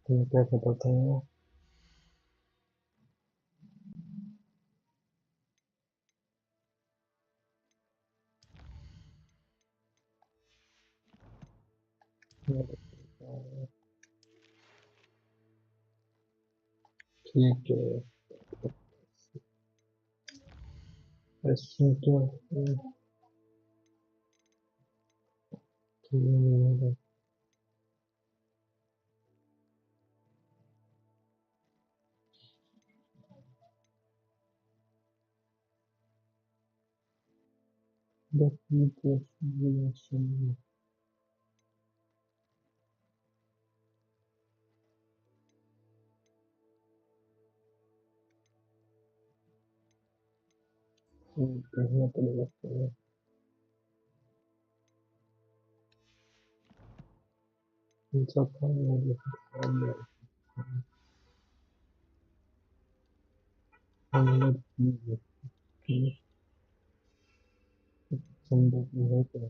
कैसे पता है ठीक है ऐसे क्या करना पड़ेगा सब संभव है तो संभव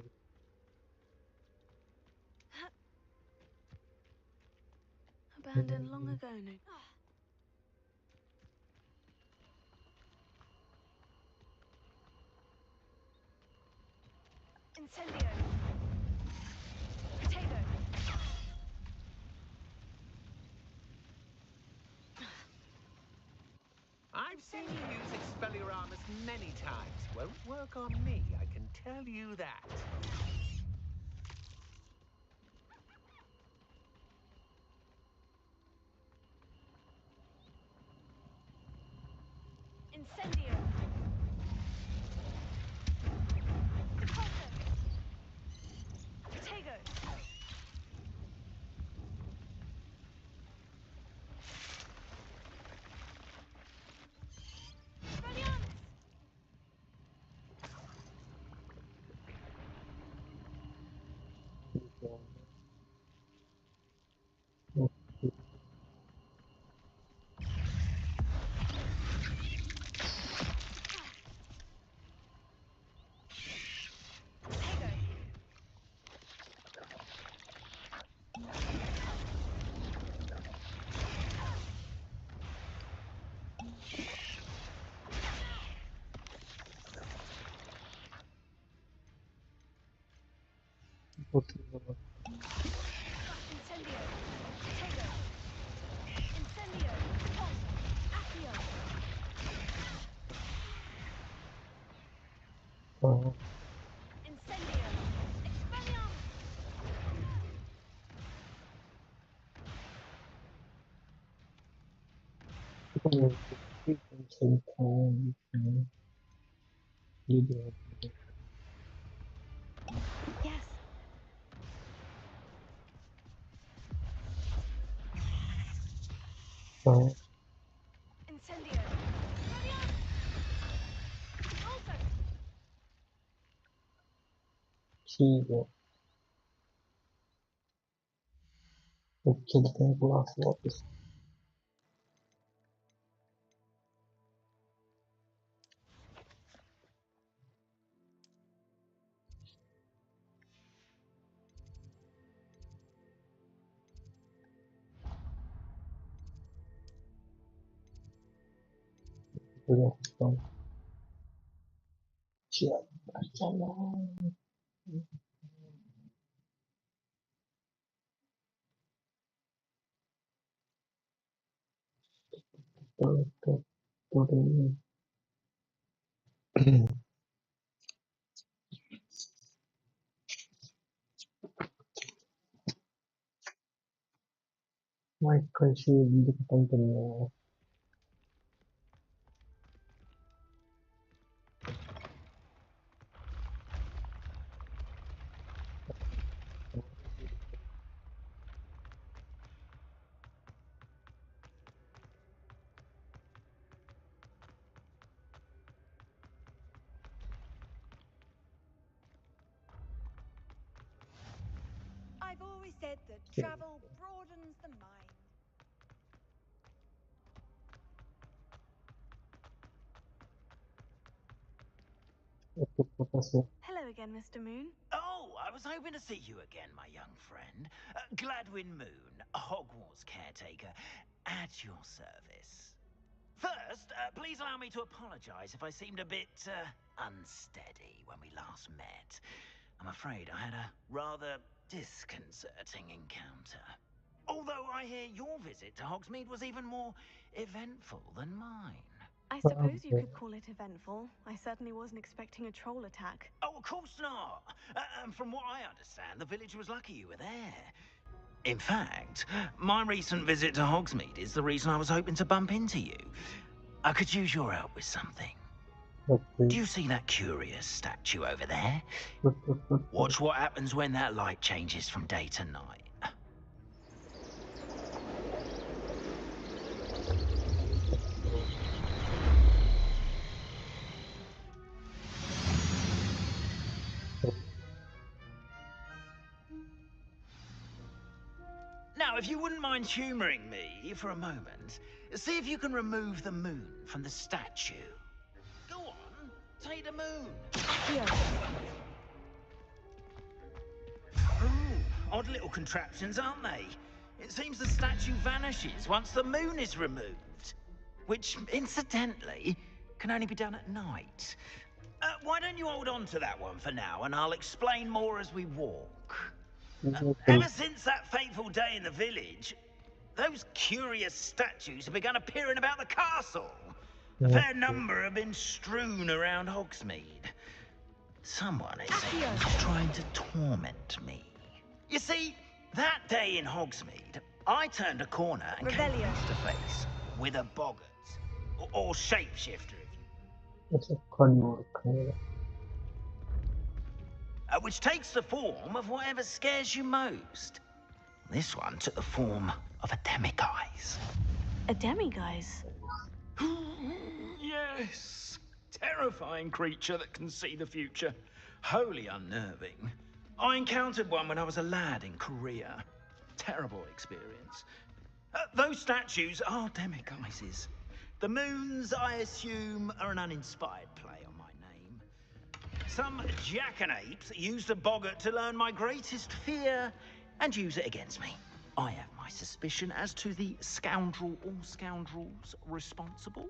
है Abandoned long ago, no. Incendio. Potato. I've seen you use Expelliarmus many times. Won't work on me, I can tell you that. Incendio. Repulsor. Potato. Expelliarmus. Potato. Incendio. Potato. Incendio. Repulsor. Accio. Incendio. Expelliarmus. Yes. Incendio. Expelliarmus. Repulsor. ठीक है अब चलते हैं class वापस चलो चलो totally. Michael should be the company. I've always said that travel broadens the mind. Okay, professor. Hello again, Mr. Moon. Oh, I was hoping to see you again, my young friend. Gladwin Moon, Hogwarts caretaker, at your service. First, please allow me to apologize if I seemed a bit unsteady when we last met. I'm afraid I had a rather disconcerting encounter. Although I hear your visit to Hogsmeade was even more eventful than mine. I suppose you Okay. could call it eventful. I certainly wasn't expecting a troll attack. Oh, of course not. And from what I understand, the village was lucky you were there. In fact, my recent visit to Hogsmeade is the reason I was hoping to bump into you. I could use your help with something. Do Okay. you see that curious statue over there? Watch what happens when that light changes from day to night. Now, if you wouldn't mind humoring me for a moment, see if you can remove the moon from the statue. Go on, take the moon. Accio. Ooh, odd little contraptions, aren't they? It seems the statue vanishes once the moon is removed. Which, incidentally, can only be done at night. Why don't you hold on to that one for now, and I'll explain more as we walk. Ever since that fateful day in the village, those curious statues have begun appearing about the castle. A fair number have been strewn around Hogsmeade. Someone, it seems, is trying to torment me. You see, that day in Hogsmeade, I turned a corner and came Revelio. face to face with a boggart, or shapeshifter, if you It's a fun work. which takes the form of whatever scares you most. This one took the form of a demiguise. A demiguise? Yes. Terrifying creature that can see the future. Wholly unnerving. I encountered one when I was a lad in Korea. Terrible experience. Those statues are demiguises. The moons, I assume, are an uninspired play on my name. Some jackanapes used a boggart to learn my greatest fear and use it against me. I have my suspicion as to the scoundrel or scoundrels responsible.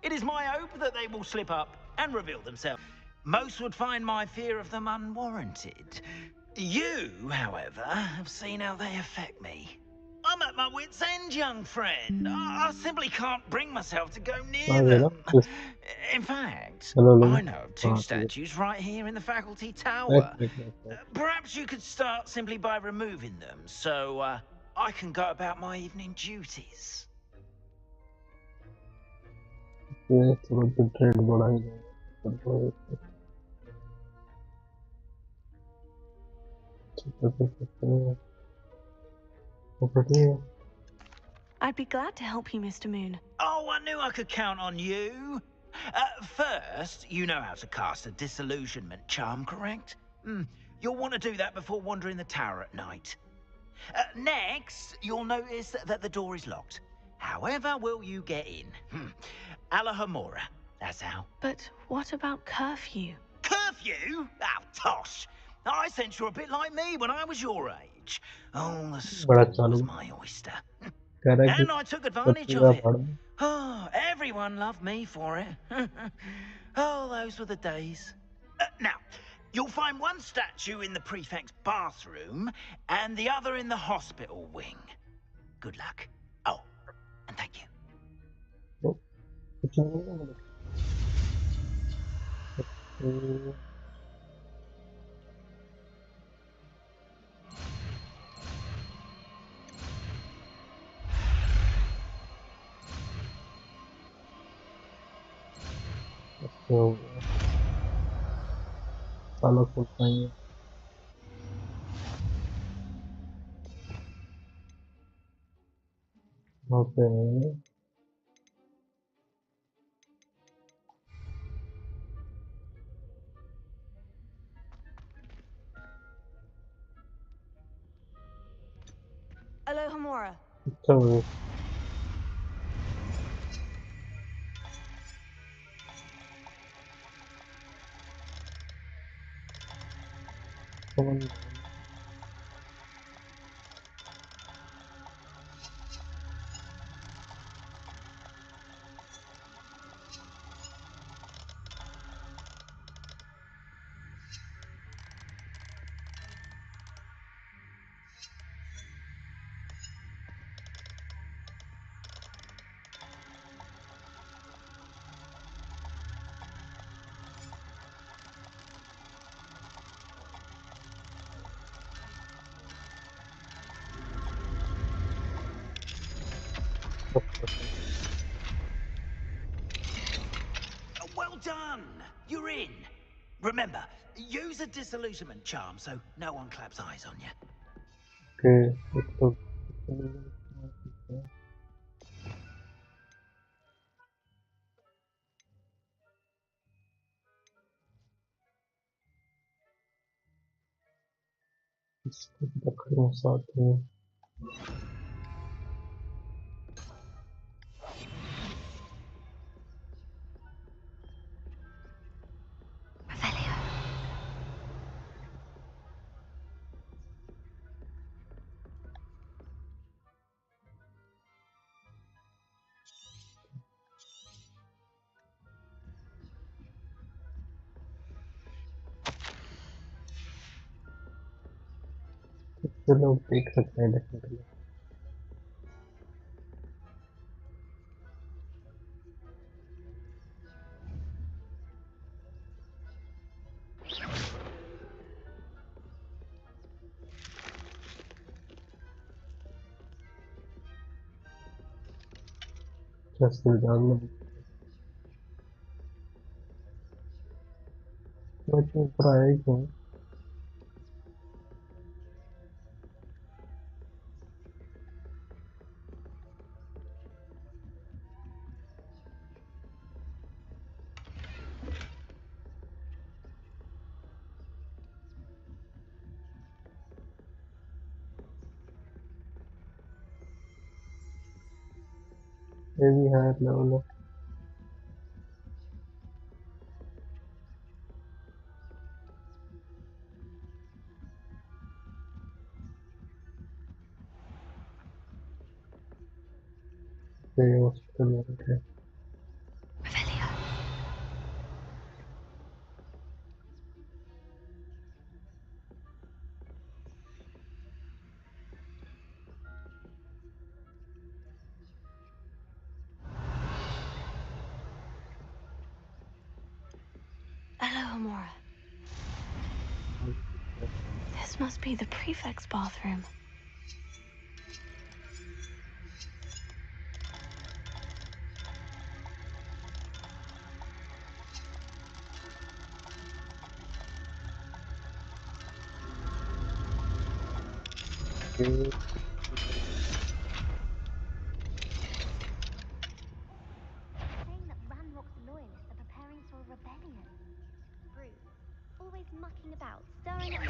It is my hope that they will slip up and reveal themselves. Most would find my fear of them unwarranted. You, however, have seen how they affect me. I'm at my wit's end, young friend. I simply can't bring myself to go near them. In fact, I know of two statues right here in the faculty tower. Perhaps you could start simply by removing them, so I can go about my evening duties. थोड़ा bit rate बढ़ा ही जाएगा। I'd be glad to help you, Mr. Moon. Oh, I knew I could count on you. First, you know how to cast a disillusionment charm, correct? You'll want to do that before wandering the tower at night. Next, you'll notice that the door is locked. However will you get in? Alahomora, that's how. But what about curfew? Curfew? Oh, tosh. I sense you're a bit like me when I was your age. Oh, the school was my oyster. And I took advantage of it. Oh, everyone loved me for it. Oh, those were the days. Now, you'll find one statue in the prefect's bathroom and the other in the hospital wing. Good luck. Oh, and thank you. कुछ नहीं है मतलब तो ऐसे हो गया साला खोल पाएंगे वहाँ पे आएंगे Alohomora. अच्छा हो समझ Well done! You're in. Remember, use a disillusionment charm so no one claps eyes on you. के एक तो इसको रखना साथ में जो लोग देख सकते हैं डेफिनेटली जैसे डालना मैं तो ऊपर आया ही क्यों ये भी है लेवल पे हॉस्पिटल में रखे Alohomora. This must be the prefect's bathroom. के Saying that Ranrock's loyalists are preparing for a rebellion. Rude. Always mucking about, stirring up.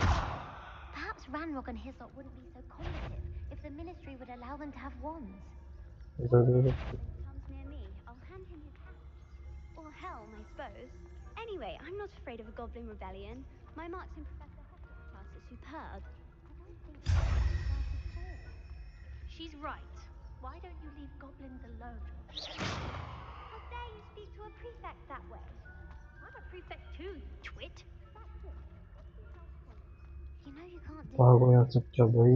Perhaps Ranrock and his lot wouldn't be so combative if the Ministry would allow them to have wands. जरूर Comes near me, I'll hand him his hat. Or helm, I suppose. Anyway, I'm not afraid of a goblin rebellion. My marks in Professor Hogwarts class are superb. I don't think that's a sword. She's right. Why don't you leave goblins alone? How dare you speak to a prefect that way? I'm a prefect too, you twit. That's it. What's your house point? You know you can't do भागो that. यहाँ से चल भाई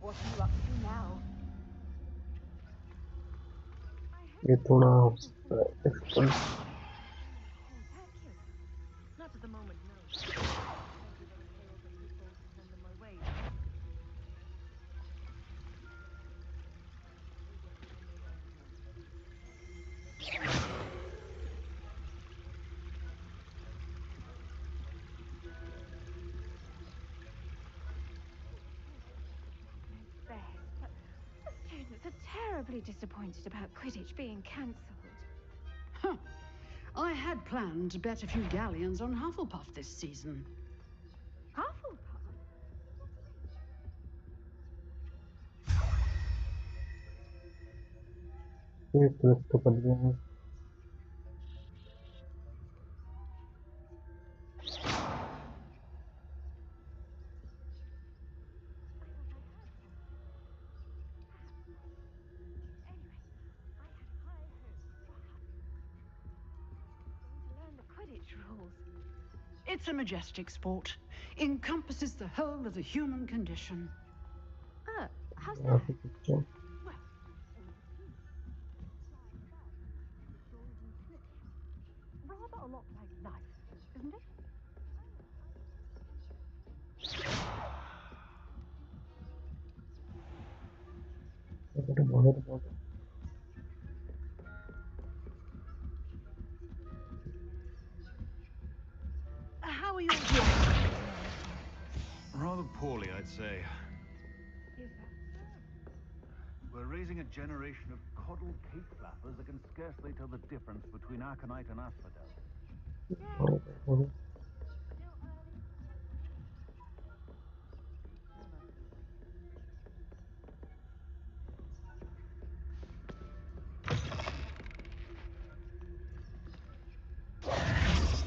What are you up to now? ये थोड़ा हो सकता है difficult. Not at the moment, no. Send them my way. Students are terribly disappointed about Quidditch being cancelled. Huh. I had planned to bet a few galleons on Hufflepuff this season. Hufflepuff? ये twist तो कर दिया है. Quidditch rules. It's a majestic sport. Encompasses the whole of the human condition. How's यहाँ that? पे कुछ है. Rather a lot like life, isn't it? ये तो बहुत बहुत. How are you doing? Rather poorly, I'd say. Is that so? We're raising a generation of coddled cake flappers that can scarcely tell the difference between aconite and asphodel.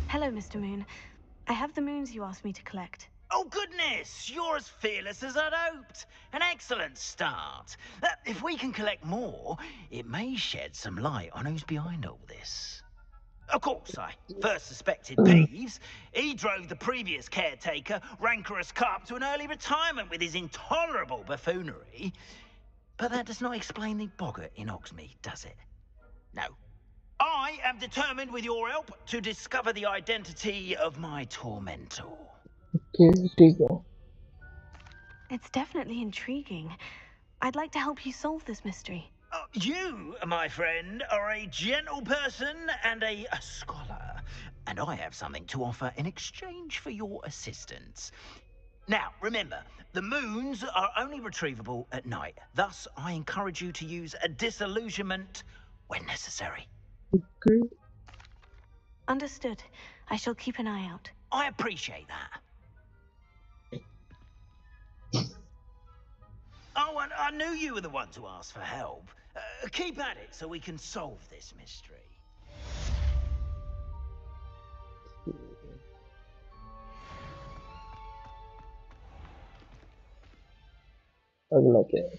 Hello, Mr. Moon. I have the moons you asked me to collect. Oh, goodness! You're as fearless as I'd hoped. An excellent start. If we can collect more, it may shed some light on who's behind all this. Of course, I first suspected Peeves. He drove the previous caretaker, Rancorous Carp, to an early retirement with his intolerable buffoonery. But that does not explain the boggart in Hogsmeade, does it? No. I am determined, with your help, to discover the identity of my tormentor. Okay, ठीक है. It's definitely intriguing. I'd like to help you solve this mystery. You, my friend, are a gentle person and a scholar, and I have something to offer in exchange for your assistance. Now, remember, the moons are only retrievable at night. Thus, I encourage you to use a disillusionment when necessary. Okay. Understood. I shall keep an eye out. I appreciate that. Oh, and I knew you were the one to ask for help. Keep at it so we can solve this mystery. अगला क्या है?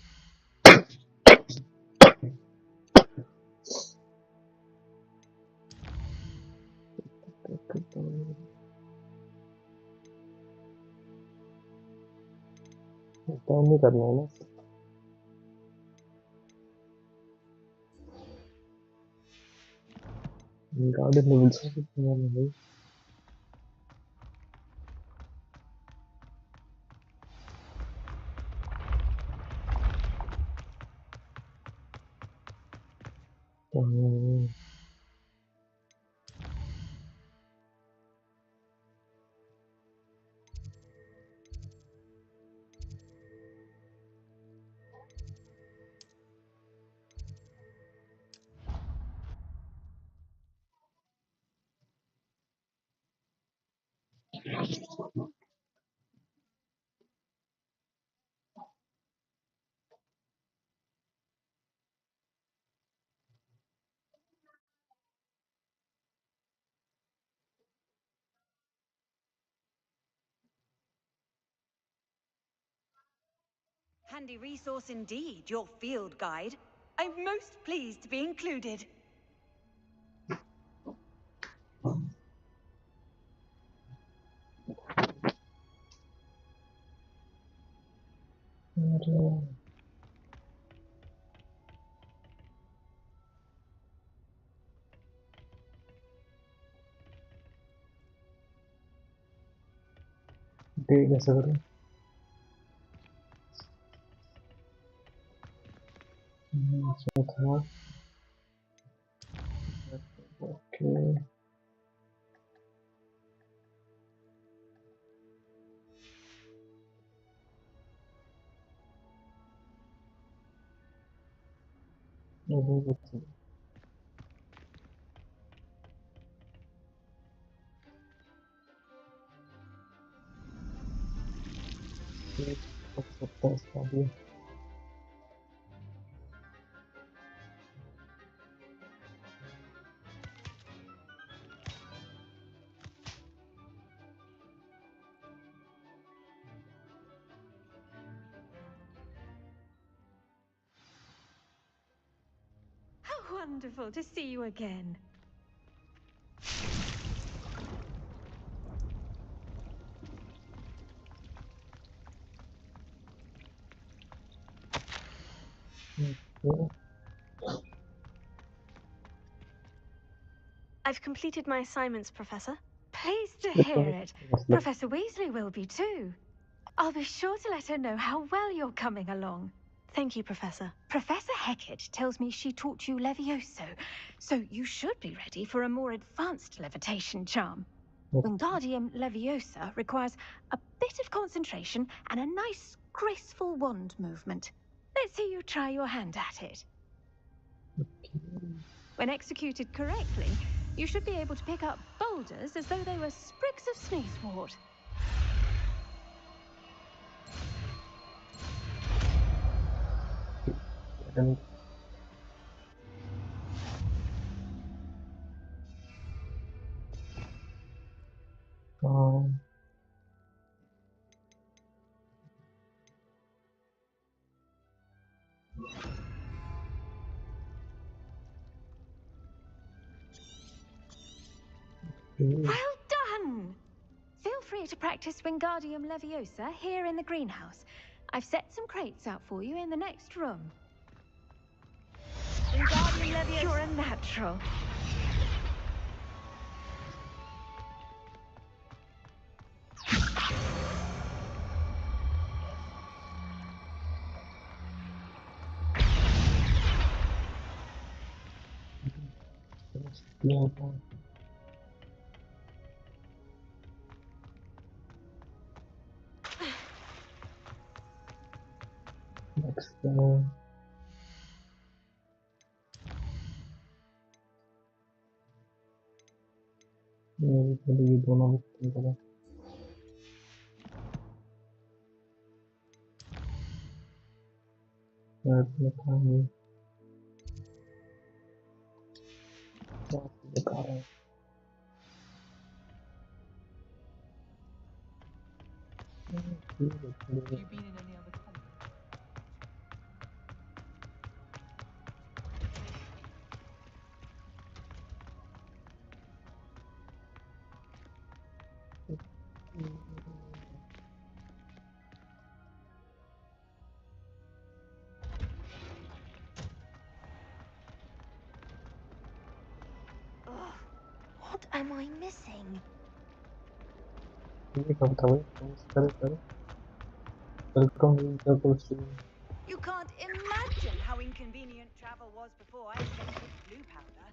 Time नहीं करना है ना. Garden में मिल सकते हैं भाई. Handy resource indeed, your field guide. I'm most pleased to be included. कैसे करूँ? इसमें था ओके ये बच्चे कर सकता है इसका भी How wonderful to see you again. Okay I've completed my assignments, Professor. Pleased to ये hear तो it. मतलब Professor Weasley will be too. I'll be sure to let her know how well you're coming along. Thank you, Professor. Professor Hecat tells me she taught you Levioso, so you should be ready for a more advanced levitation charm. Wingardium Leviosa requires a bit of concentration and a nice, graceful wand movement. Let's see you try your hand at it. When executed correctly, you should be able to pick up boulders as though they were sprigs of sneezewort. and Well done! Feel free to practice Wingardium Leviosa here in the greenhouse. I've set some crates out for you in the next room. Wingardium Leviosa. You're a natural. next ये दोनों mix करें दिखा रहा है What am I missing? ये कब था भाई करे welcome to You can't imagine how inconvenient travel was before I invented blue powder.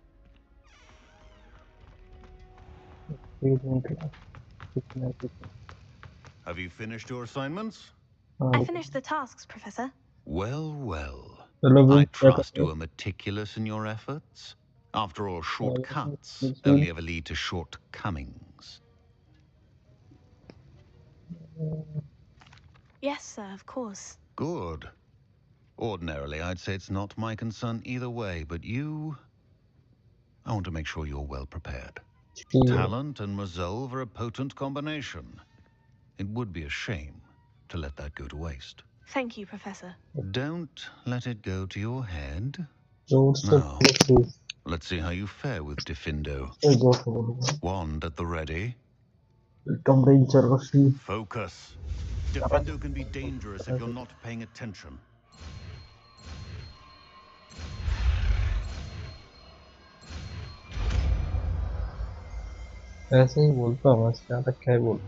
Have you finished your assignments? I finished the tasks, Professor. Well, well. चलो भी I क्या trust करते you are meticulous in your efforts. After all, shortcuts हैं only ever lead to shortcomings. Yes, sir, of course. Good. Ordinarily, I'd say it's not my concern either way, but you... I want to make sure you're well prepared. Talent and resolve are a potent combination. It would be a shame to let that go to waste. Thank you, Professor. Don't let it go to your head. जोर से Now, let's see how you fare with Diffindo. Wand at the ready. Temperature Focus. Diffindo can be dangerous if you're not paying attention. ऐसे ही बोलता हूँ मैं ज्यादा क्या ही बोल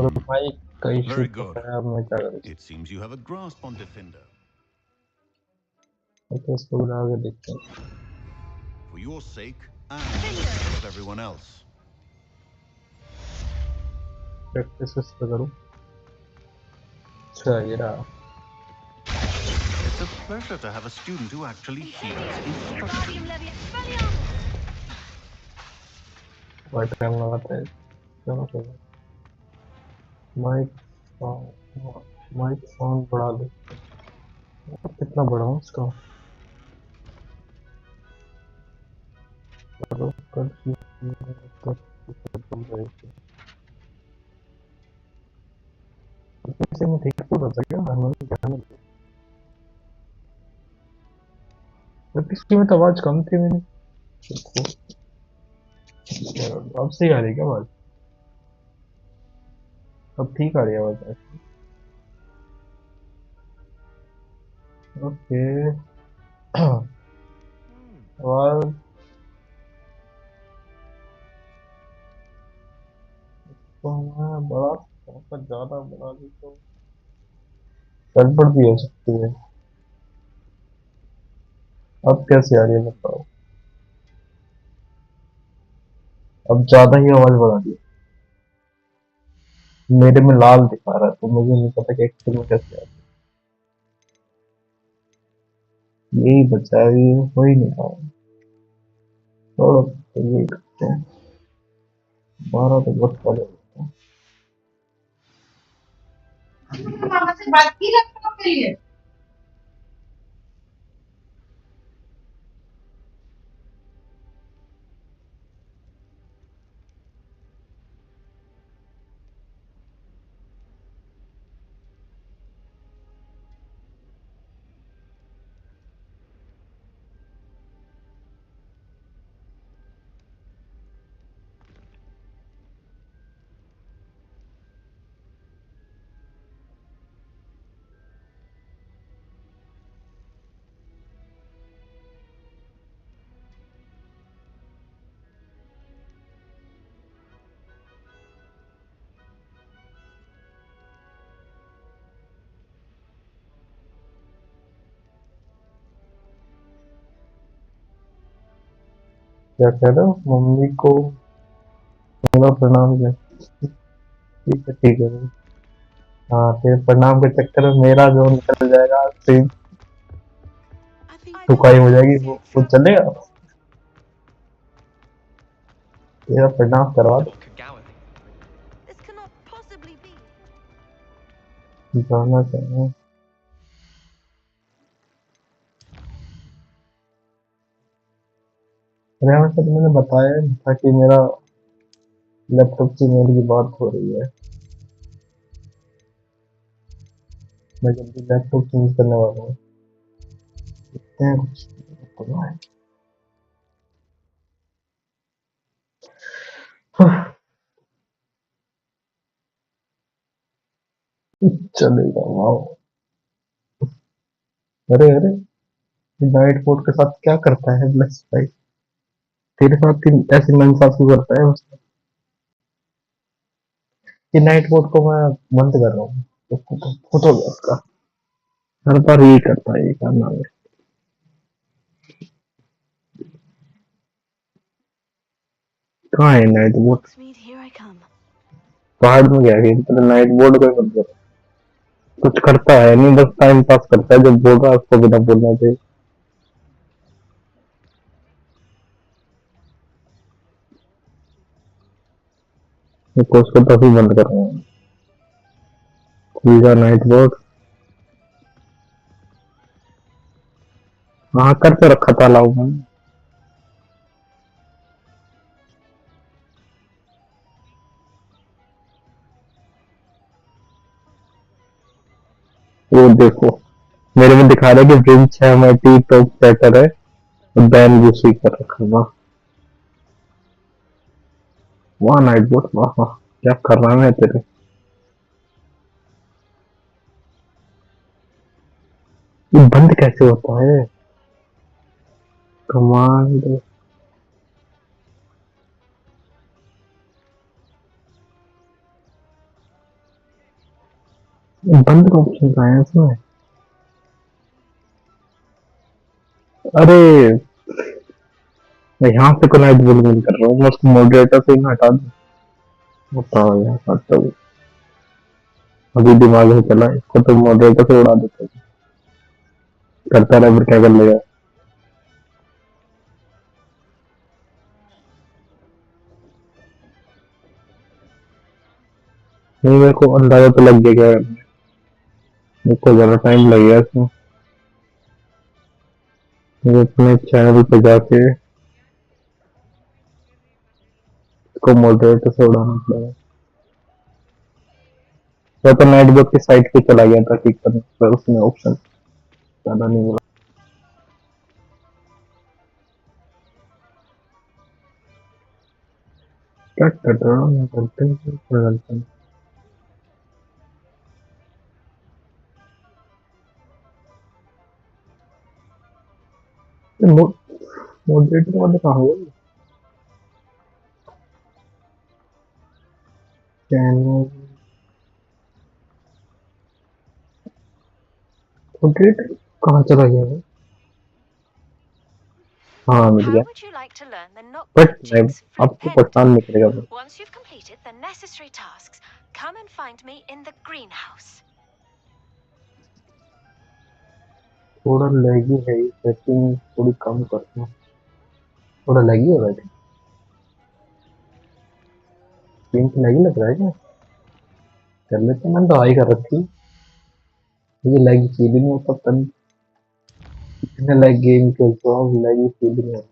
और भाई कई Very शूट good. है, अब मैं क्या करूँ? It seems you have a grasp on Defender. तो इसको बुला के देखते हैं। For your sake and for the sake of everyone else. Practice किस पे करूँ? अच्छा ये रहा। It's a pleasure to have a student who actually heeds instruction. बहुत टाइम लगाता है। चलो चलो। माइक साउंड बढ़ा दो। कितना बढ़ाऊं इसका? चलो कर से मैं ठीक तो कर सकता हूँ, मैंने ध्यान नहीं दिया। पिछली में तो आवाज कम थी मेरी। अब सही आ रही है क्या आवाज? अब ठीक आ रही है आवाज? ओके। आवाज तो मैं बड़ा बहुत ज्यादा बड़ा दी तो गड़बड़ भी हो सकती है। अब कैसे आ रही है बताओ? अब ज्यादा ही आवाज बढ़ा दी। मेरे में लाल दिखा रहा है तो मुझे नहीं पता कि एक्चुअल में कैसे आ रही है। यही बचा है, ये हो ही नहीं रहा है। छोड़ो, तो यही करते हैं। 12 तो बहुत पहले होता है। मामा से बात की लैपटॉप के लिए? क्या कह रहे हो? मम्मी को मेरा प्रणाम है। ठीक है ठीक है। हाँ फिर प्रणाम के चक्कर में मेरा जो निकल जाएगा, फिर सुखाई हो जाएगी। वो चलेगा? तेरा प्रणाम करवा दो। जाना चाहिए। अरे हाँ सर, मैंने बताया नहीं था कि मेरा लैपटॉप से मेल की बात हो रही है। मैं जल्दी लैपटॉप चेंज करने वाला हूँ। देखते हैं कुछ करना है। चलेगा। वाओ। अरे अरे, नाइट मोड के साथ क्या करता है ब्लेस भाई? तेरे साथ ऐसे नाइंसाफी क्यों करता है उसने? कि नाइट मोड को मैं बंद कर रहा हूँ, उसको तो फोटो गया उसका। हर बार यही करता है, ये करना है। कहाँ है नाइट मोड? पहाड़ में गया है तो नाइट मोड को ही बंद कर। कुछ करता है नहीं, बस टाइम पास करता है। जब बोल रहा है उसको बिना बोलना चाहिए। तो उसको तो अभी बंद कर रहा हूँ। खुलेगा नाइट मोड। हाँ करके रखा था लाऊ में। वो देखो, मेरे में दिखा रहा है कि विंच है, मैटी तो बेटर है। बैन दूसरी कर रखा। वाह वाह नाइट बोट, वाह वाह। क्या कर रहा है मैं तेरे? ये बंद कैसे होता है? कमांड। बंद का ऑप्शन कहाँ है इसमें? अरे मैं यहाँ से कनेक्ट बोल नहीं कर रहा हूँ, मैं उसको मॉडरेटर से ही ना हटा दूँ। बताओ यार, हटता हूँ। अभी दिमाग में चला, इसको तो मॉडरेटर से उड़ा देते हैं। करता रहा फिर क्या कर लेगा। नहीं, मेरे को अंदाजा तो लग गया क्या करना है। मेरे को ज़्यादा टाइम लगेगा इसमें। मुझे अपने चैनल पे जाके इसको मॉडरेटर से उड़ाना पड़ेगा। या तो नेटवर्क की साइट पे चला गया था ठीक करने पर उसमें ऑप्शन ज़्यादा नहीं मिला। क्या कर रहा हूँ मैं, करते हैं। मॉडरेटर वाले कहाँ हो चैनल? मॉडरेटर कहाँ चला गया है? हाँ मिल गया, How would you like to learn the but Knockback मैं Chick's flip आपको pen परेशान नहीं technique? करेगा बस। Once you've completed the necessary tasks, come and find me in the greenhouse. थोड़ा लैगी है, सेटिंग थोड़ी कम करता हूँ। थोड़ा लैगी हो रहा है, स्क्रीन पे लैगी लग रहा है क्या? कर लेते हैं, मैंने तो हाई कर रखी। मुझे लैगी फील ही नहीं होता, पता नहीं कितने लैग गेम खेलता हूँ, लैगी फील ही नहीं होता।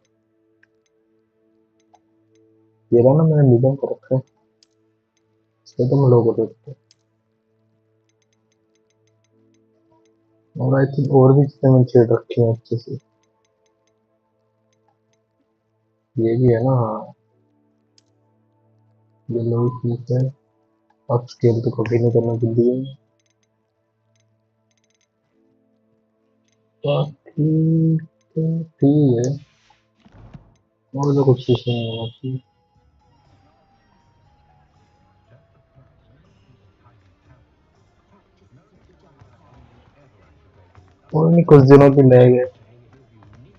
ये रहा ना, मैंने मीडियम कर रखा है, इसको तो मैं लो कर रखता हूँ। और आई थिंक और भी चीज़ें मैंने छेड़ रखी हैं अच्छे से। ये भी है ना, हाँ ये लो ठीक है। अब स्केल तो कभी नहीं करना चाहिए। बाकी तो ठीक है, और तो कुछ चीज़ नहीं होना चाहिए। और नहीं, कुछ दिनों की ले गए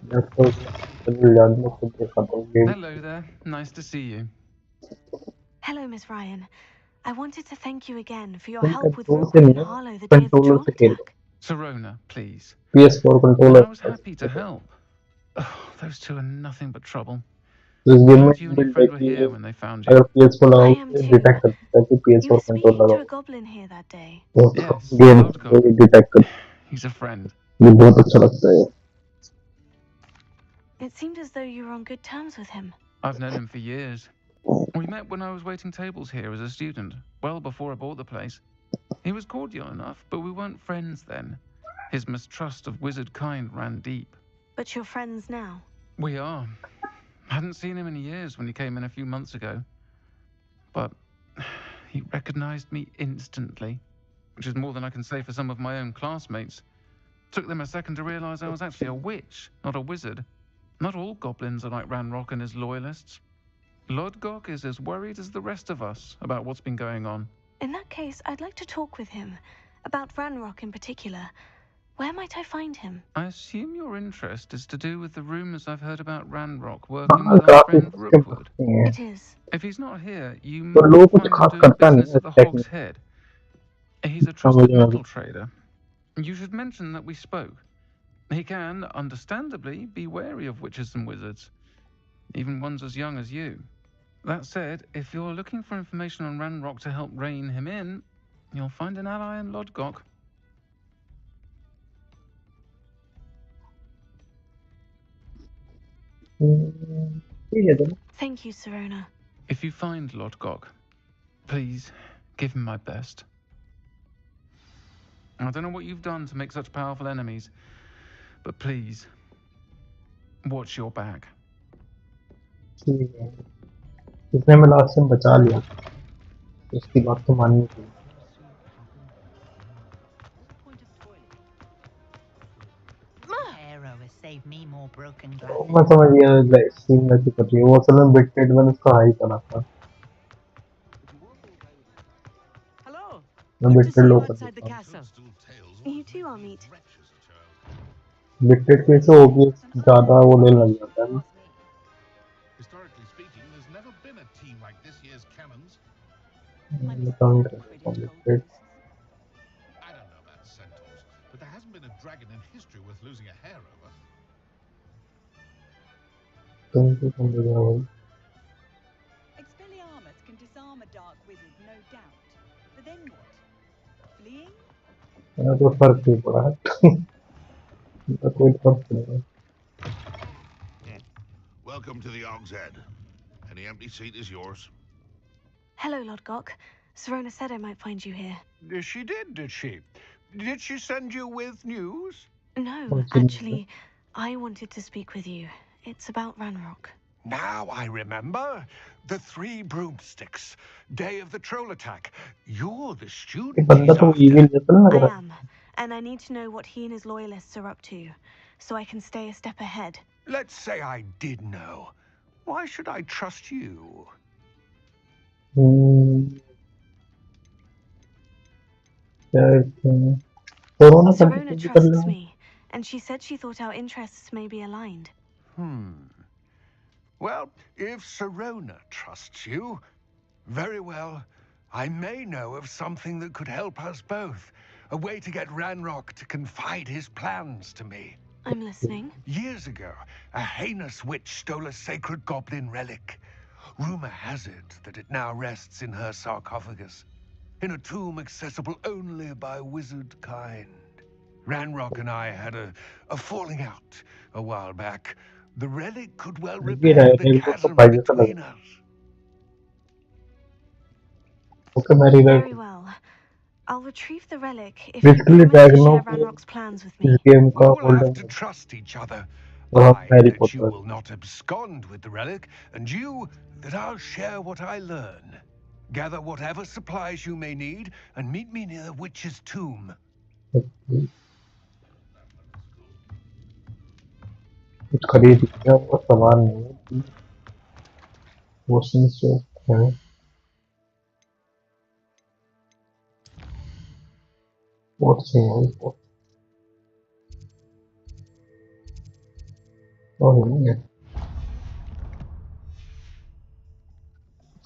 लैपटॉप में जान लो, खुद देखा था game. Hello there. Nice to see you. Hello, Miss Ryan. I wanted to thank you again for your तुम help with कंट्रोल से Rook नहीं and है, Harlow the day of the controller troll से खेलो। attack. Serona, please. PS4 Well, controller I was से happy to Khelo. help. Oh, those two are nothing but trouble. तो इस game में Glad you and your build है friend were कि here when they found अगर you. PS4 I am लगाओगे too. Detect कर सकता है कि You were PS4 control speaking लगा to a हुआ goblin here that day. है। तो Yes, गेम Lodgok. डिटेक्ट कर, He's a friend. ये बहुत अच्छा लगता है। It seemed as though you were on good terms with him. I've known him for years. We met when I was waiting tables here as a student, well before I bought the place. He was cordial enough, but we weren't friends then. His mistrust of wizard kind ran deep. But you're friends now. We are. Hadn't seen him in years when he came in a few months ago. But he recognized me instantly, which is more than I can say for some of my own classmates. Took them a second to realize I was actually a witch, not a wizard. Not all goblins are like Ranrock and his loyalists. Lodgok is as worried as the rest of us about what's been going on. In that case, I'd like to talk with him. About Ranrock in particular. Where might I find him? I assume your interest is to do with the rumors I've heard about Ranrock working हाँ, with our friend graphics के Rookwood. बढ़ते हैं It is. If he's not here, you तो might लोग कुछ find him खास doing करता नहीं business है at the टेक में। Hog's Head. He's a समझ trusted में metal trader. You should mention that we spoke. He can, understandably, be wary of witches and wizards, even ones as young as you. That said, if you're looking for information on Ranrock to help rein him in, you'll find an ally in Lodgok. ठीक है चलो। Thank you, Serona. If you find Lodgok, please give him my best. I don't know what you've done to make such powerful enemies, but please, watch your back. ठीक है, इसने मैं last time बचा लिया, उसकी बात तो माननी चाहिए। Arrow has saved me more broken मैं glasses. समझ गया स्ट्रीम ऐसी कर रही है, वो असल में बिटरेट मैंने उसका हाई करा था। Hello. मैं Good to बिट्टेड see you लोग कर outside the देता हूँ। castle. You too, I'll meet. बिट्टेड कैसे होगी ज्यादा वो लेने लग जाता है ना। Historically speaking, there's never been a team like this year's cannons. मैं काम कर देता हूँ बिट्टेड। I don't know about centaurs, but there hasn't been a dragon in history worth losing a hair over. तुम तो कम हो जाओ। Expelliarmus can disarm a dark wizard, no doubt. But then what? Fleeing? मैं तो फर्क नहीं पड़ा है। तो कोई फर्क नहीं है। Welcome to the Og's Head. Any empty seat is yours. Hello, Lord Gok. Serona said I might find you here. She did she? Did she send you with news? No, actually, I wanted to speak with you. It's about Ranrock. Now I remember. The 3 broomsticks. Day of the troll attack. You're the ये student बंदा he's तो after. evil जैसा लग I रहा है। am, and I need to know what he and his loyalists are up to, so I can stay a step ahead. Let's say I did know. Why should I trust you? Corona Serona continue कर trusts low. me, and she said she thought our interests may be aligned. Well, if Serona trusts you, very well. I may know of something that could help us both. A way to get Ranrock to confide his plans to me. I'm listening. Years ago, a heinous witch stole a sacred goblin relic. Rumor has it that it now rests in her sarcophagus, in a tomb accessible only by wizard kind. Ranrock and I had a falling out a while back. The relic could well ये repair the मेरे को तो chasm भाई जैसा लग between रहा है। us. Okay मैं revive Very well. I'll retrieve the relic if you basically promise to ड्रैगनों share को Ranrock's plans with इस me. गेम का We will have holder to trust each other. और हम I, Harry that you Potter. will not abscond with the relic, and you, that I'll share what I learn. Gather whatever supplies you may need, and meet me near the witch's tomb. कुछ खरीद लिया वो सामान नहीं है। वो sense है। बहुत सही है वो। और नहीं है।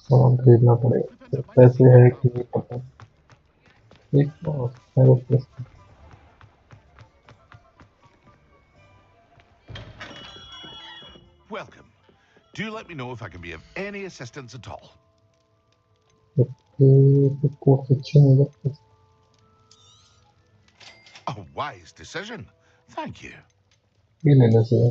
सामान खरीदना पड़ेगा। पैसे है कि नहीं पता। एक तो है पैसे। Welcome. Do let me know if I can be of any assistance at all. तो कोर्स अच्छे नहीं लगते। A wise decision. Thank you. ये लेने से है।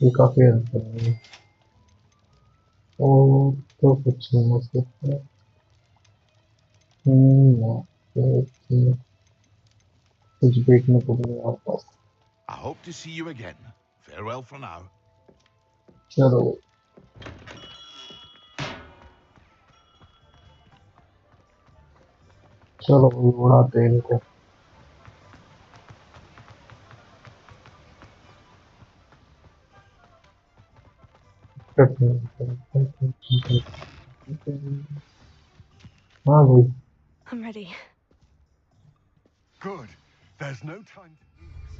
ये काफी अंतर है। और तो कुछ नहीं हो सकता। ना कुछ देखने को नहीं आ पास। I hope to see you again. Farewell for now. चलो चलो उड़ाते हैं इनको। हाँ भाई। I'm ready. Good. There's no time to lose.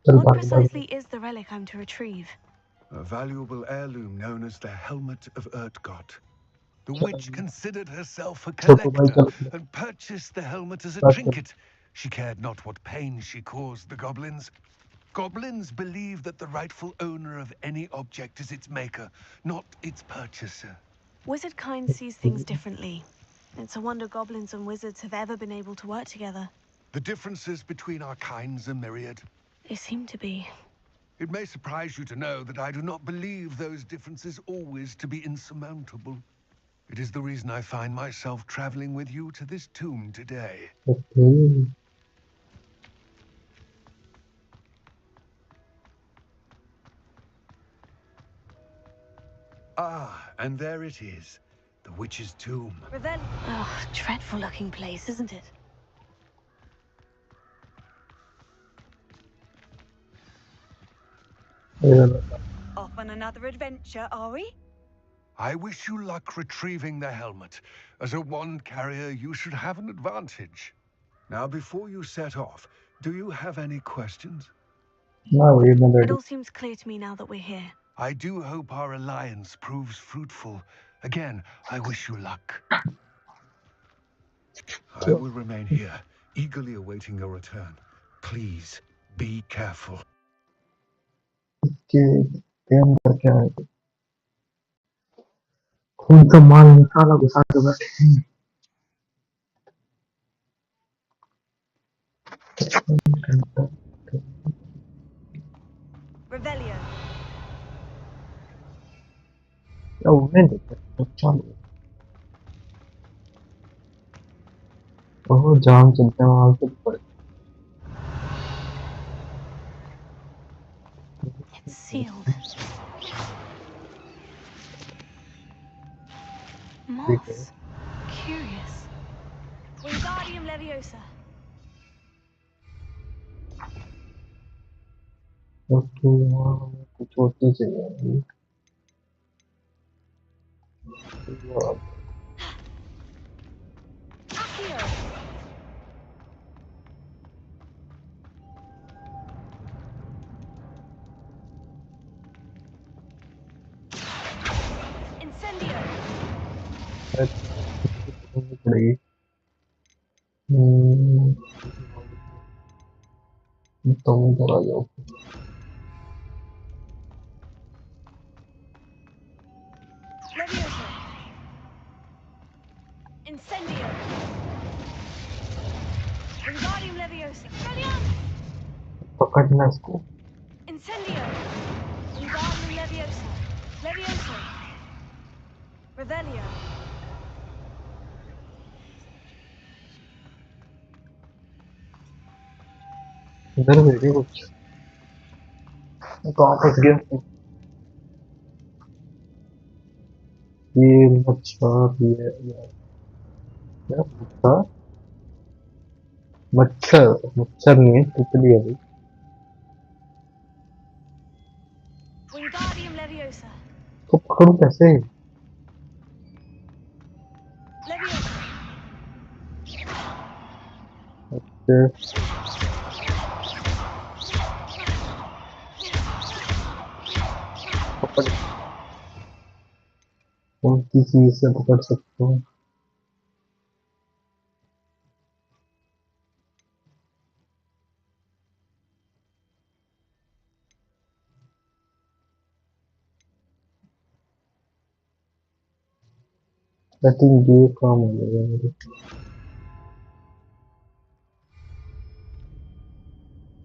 चल What भाग precisely is the relic I'm to retrieve? A valuable heirloom known as the Helmet of Urtgott. The witch considered herself a छोटू भाई collector चल and purchased the helmet as a चल। trinket. She cared not what pain she caused the goblins. Goblins believe that the rightful owner of any object is its maker, not its purchaser. Wizard kind sees things differently. It's a wonder goblins and wizards have ever been able to work together. The differences between our kinds are myriad. They seem to be. It may surprise you to know that I do not believe those differences always to be insurmountable. It is the reason I find myself traveling with you to this tomb today. Ah, and there it is. The witch's tomb. Oh, dreadful looking place, isn't it? Off on another adventure, are we? I wish you luck retrieving the helmet. As a wand carrier, you should have an advantage. Now, before you set off, do you have any questions? No, even It ready. all seems clear to me now that we're here. I do hope our alliance proves fruitful. Again, I wish you luck. I will remain here, eagerly awaiting your return. Please, be careful. के अंदर क्या है? कौन सा माल निकाला घुसा के बैठे हैं? Revelio. क्या उन्हें देखा? चलो, ओह जाम चलते हैं वहां से ऊपर. It's sealed. Moths. Curious. Wingardium Leviosa. Okay, वहाँ कुछ और चीजें हैं. Accio. Incendio. पड़ेगी. तुम इधर आ जाओ. Leviosa. Incendio. Wingardium Leviosa. Expelliarmus. पकड़ना इसको. Incendio. Wingardium Leviosa. Leviosa. Revelio. इधर भेजे कुछ. कहाँ फंस गया? ये मच्छर, ये क्या मच्छर? मच्छर मच्छर नहीं है, तितली है भाई. Wingardium Leviosa. तो पकड़ू कैसे? Leviosa. पकड़. कौन सी चीज से पकड़ सकते हो? आई थिंक ये काम हो जाएगा मेरे.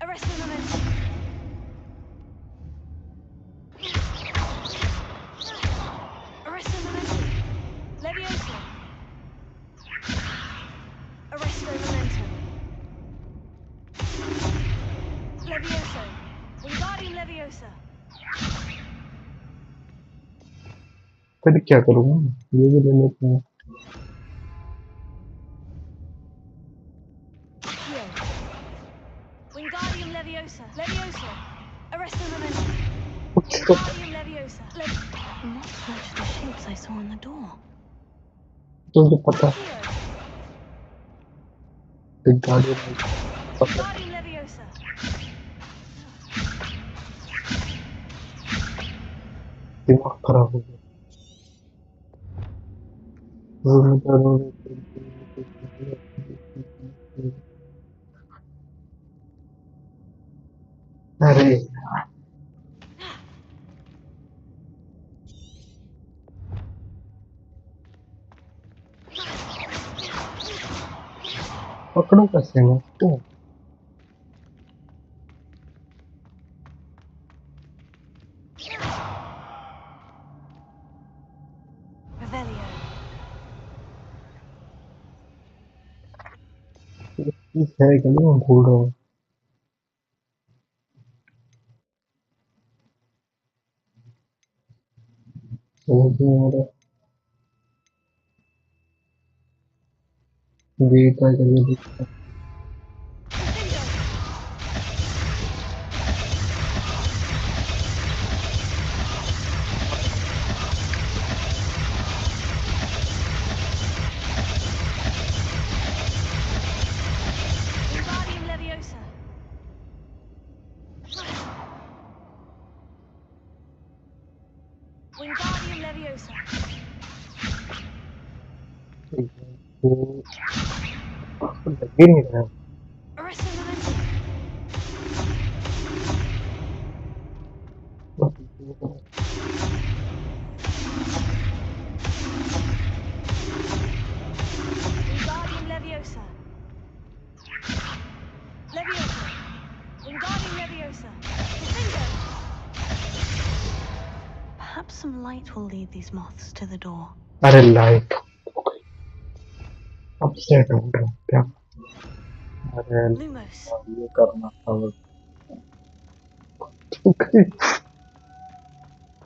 Arrest the momentum. Arrest the momentum. Leviosa. Arrest the momentum. Leviosa. Wingardium Leviosa. फिर क्या करूँगा? ये भी ले लेते हैं. Accio. Wingardium Leviosa. Leviosa. Arrest the momentum. Wingardium Leviosa. Moths match the shapes I saw on the door. तुझे पता है? Accio. एक गाड़ी में पता है. Wingardium Leviosa. दिमाग खराब हो गया. अरे पकड़ू कैसे मैं इसको? Revelio. चीज है कि नहीं, मैं भूल रहा हूँ. समझ नहीं आ रहा. देखा करिए. Leviosa. लग ही नहीं रहा। Arresting momentum. Wingardium Leviosa. Leviosa. Wingardium Leviosa. Defender. Perhaps some light will lead these moths to the door. अरे लाइट अपसेट हो गया क्या? अरे Lumos. ये करना था वो। ओके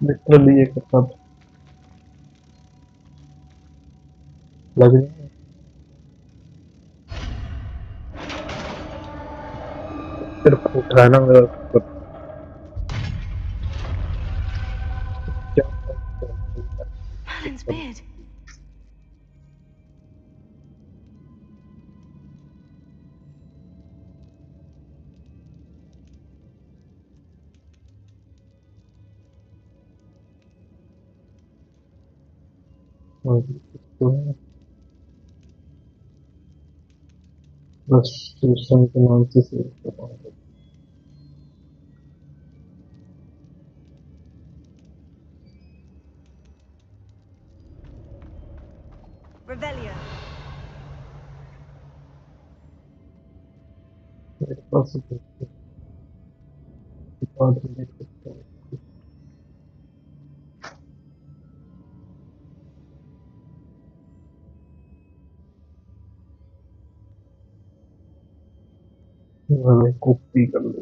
लिटरली ये करना था। लग रही है सिर्फ फूट रहा है ना मेरा ऊपर। क्या Merlin's beard. बस ट्यूशन के नाम से सेव कर रहा हूँ। Revelio. मेरे पास ही बाद में देख सकता हूँ। मैंने कॉपी कर ली।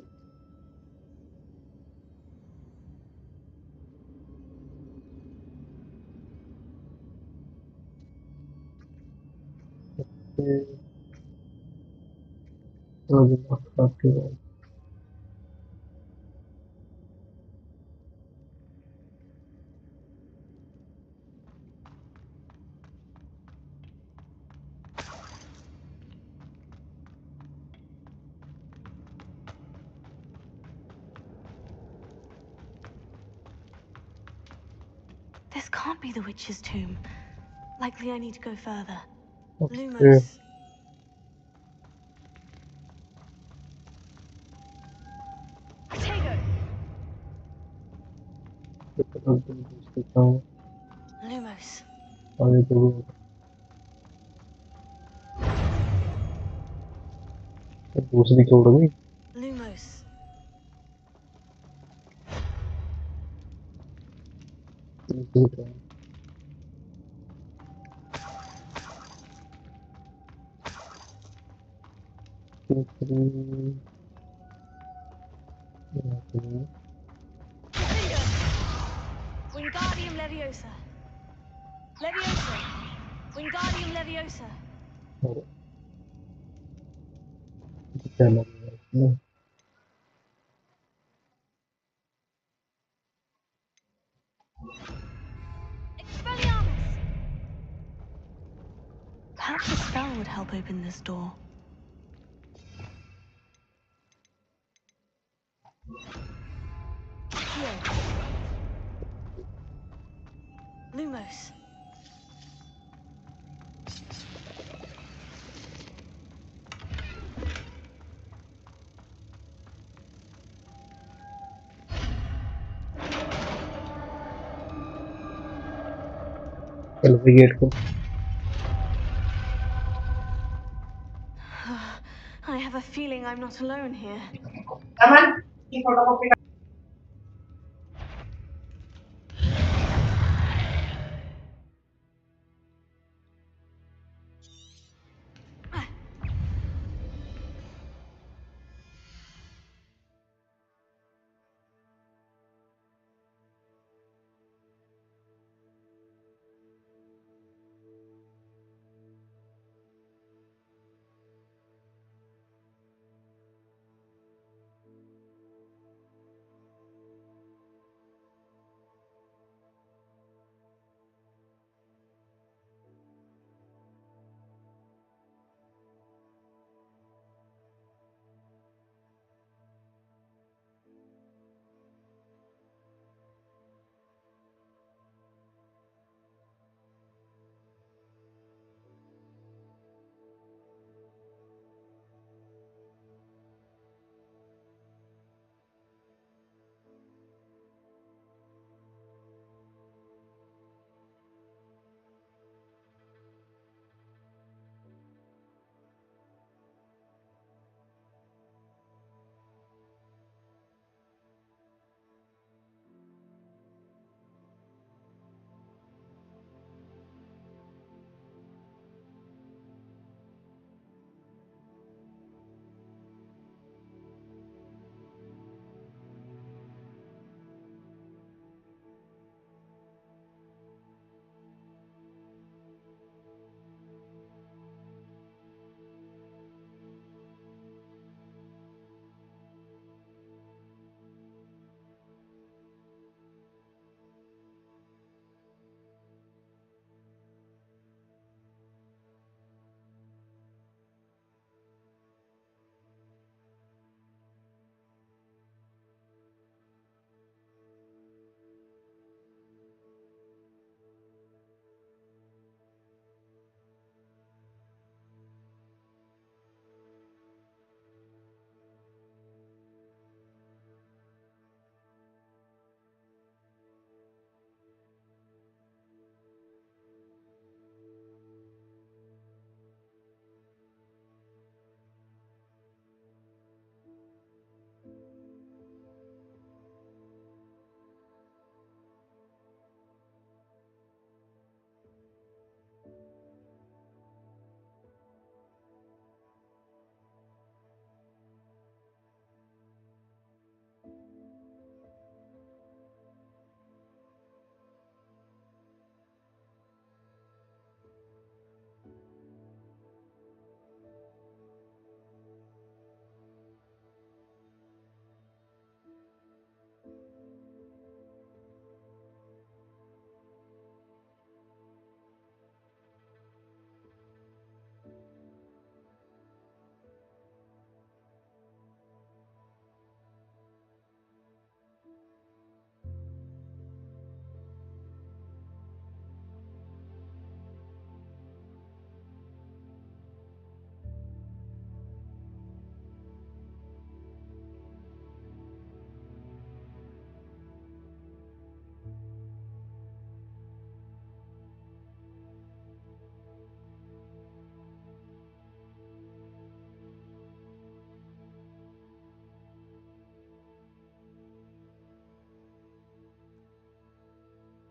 This can't be the witch's tomb. Likely I need to go further. Okay. Lumos. Tego. Lumos. आगे तो दूसरी छोड़ गई। Lumos. Wingardium Leviosa. Leviosa. Wingardium Leviosa. क्या लग रहा है इसमें? Expelliarmus. Perhaps a spell would help open this door. Here. Lumos. चलो गेट को। I have a feeling I'm not alone here.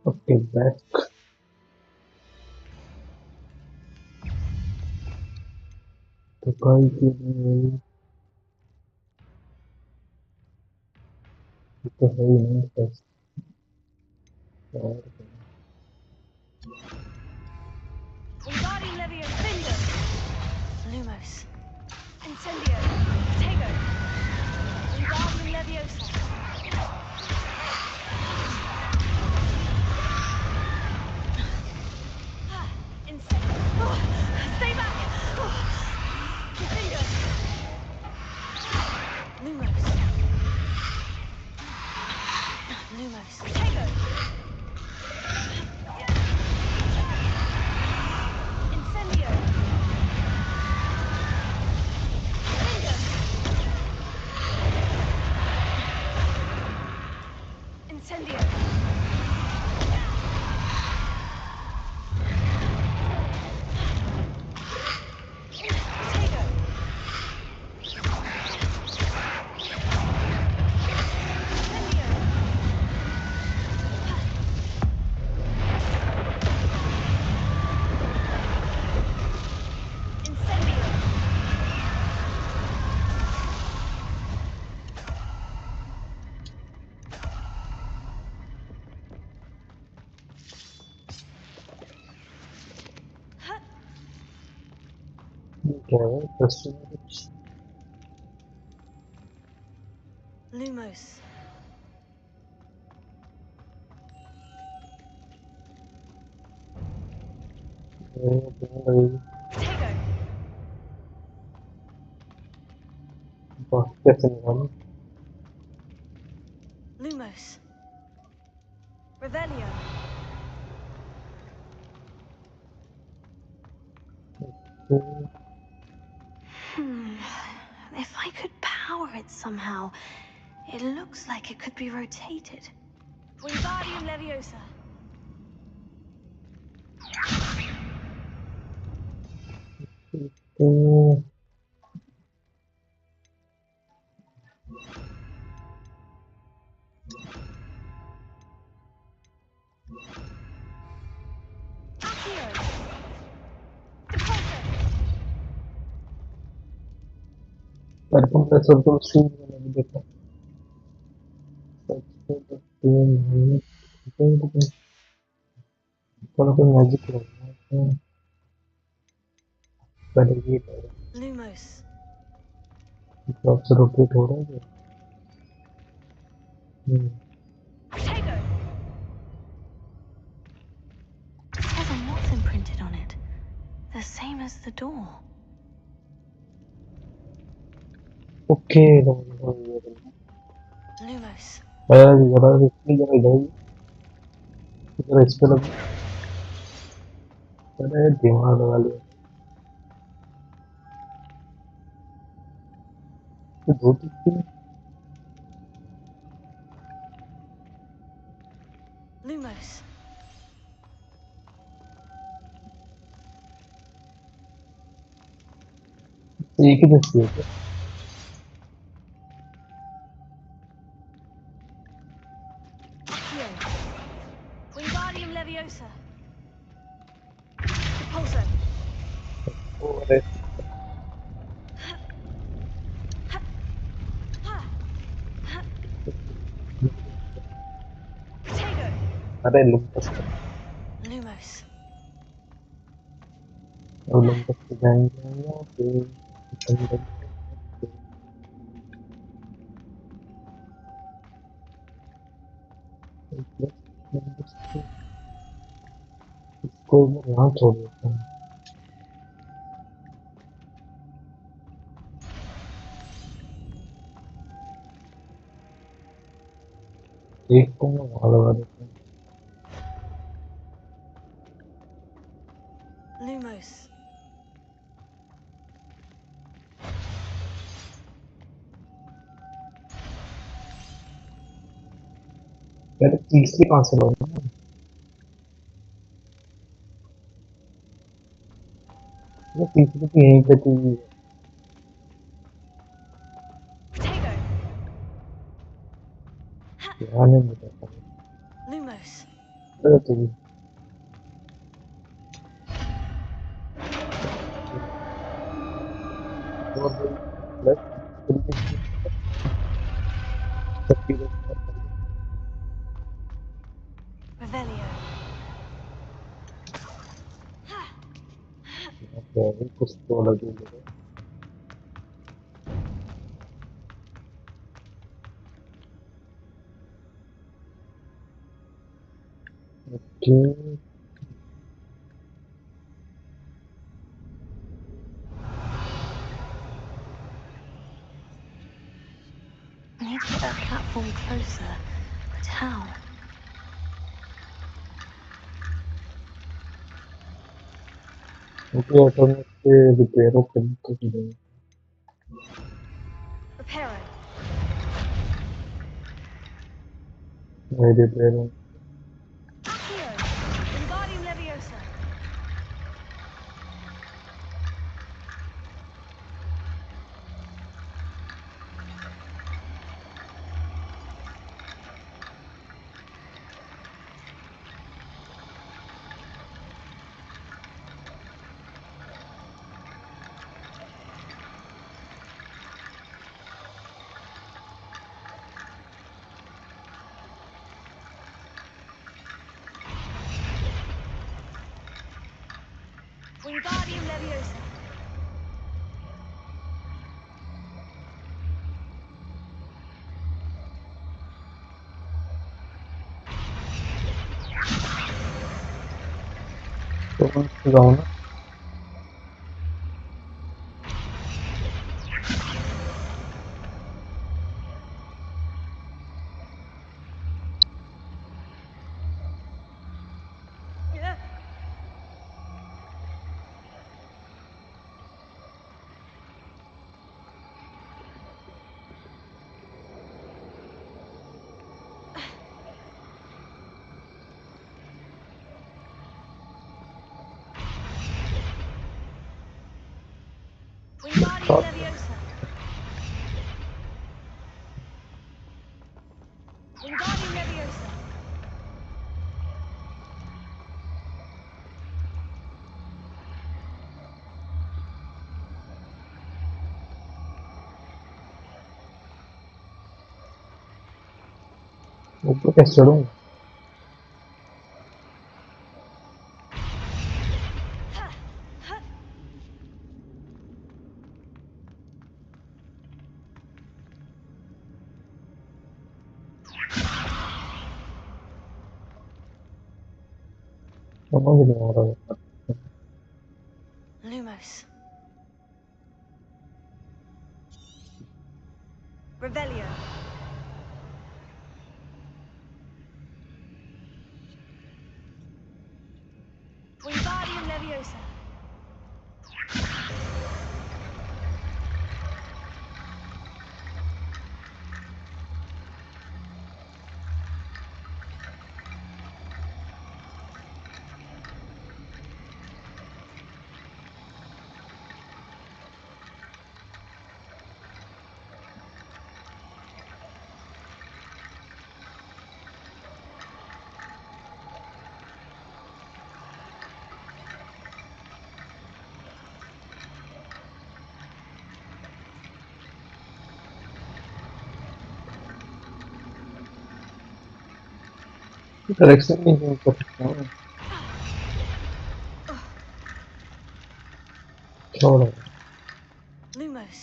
Okay, back. The guy is the very nice. Wingardium Leviosa. Lumos. Incendio. Protego. Wingardium Leviosa. Incendio. Oh, stay back! Oh. Incendio. Lumos. Lumos. Protego. Incendio. Incendio. Okay, that's Lumos. very Protego. getting one. Lumos. Revelio. If I could power it somehow, it looks like it could be rotated. Wingardium Leviosa. Accio. Depulso. Per compreso il singolo di detto. Quello che magic per il Lumos. posso rotate ora. Protego. It has a moth imprinted on it, the same as the door. Ok, Lumos. guardate qui dai. Respiro. अरे दिमाग वाले तो धोती क्यों Lumos. एक ही दस्ती है क्या? Accio. Wingardium Leviosa. Depulso. अरे Protego. अरे लुम्पस Lumos. और लुम्पस के जाएंगे यहाँ पे इसको मैं यहाँ छोड़ देता हूँ एक को मैं वहाँ लगा देता हूँ Lumos. यार तीसरी कहाँ से लाऊं ना ये तीसरी तो यहीं पे थी Protego. यहाँ नहीं मिला था Lumos. Everything. Revelio. कुछ तो लगे Okay. I need to get that platform closer. But how? Okay, automatic repair open to the Reparo. repair. Accio. Wingardium Leviosa. Wingardium Leviosa. So down. Wingardium Leviosa. Wingardium Leviosa. ऊपर कैसे चढ़ूं? समझ नहीं आ रहा है। Lumos. Revelio. Wingardium Leviosa. Direction नहीं है ऊपर हाँ छोड़ Lumos.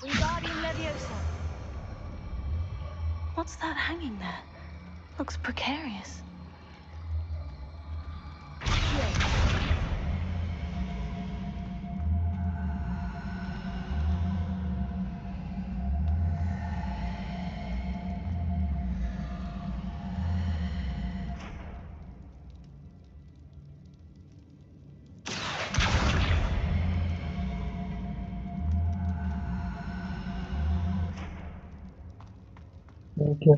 Wingardium Leviosa. What's that hanging there? Looks precarious. क्या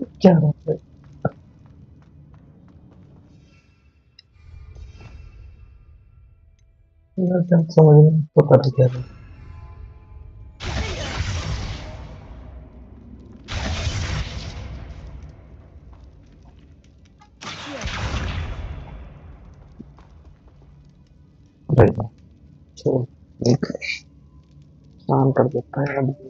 क्या बात है? यार क्या समझ नहीं तो कर क्या रहे? अरे छोड़, शांत कर देता है अभी।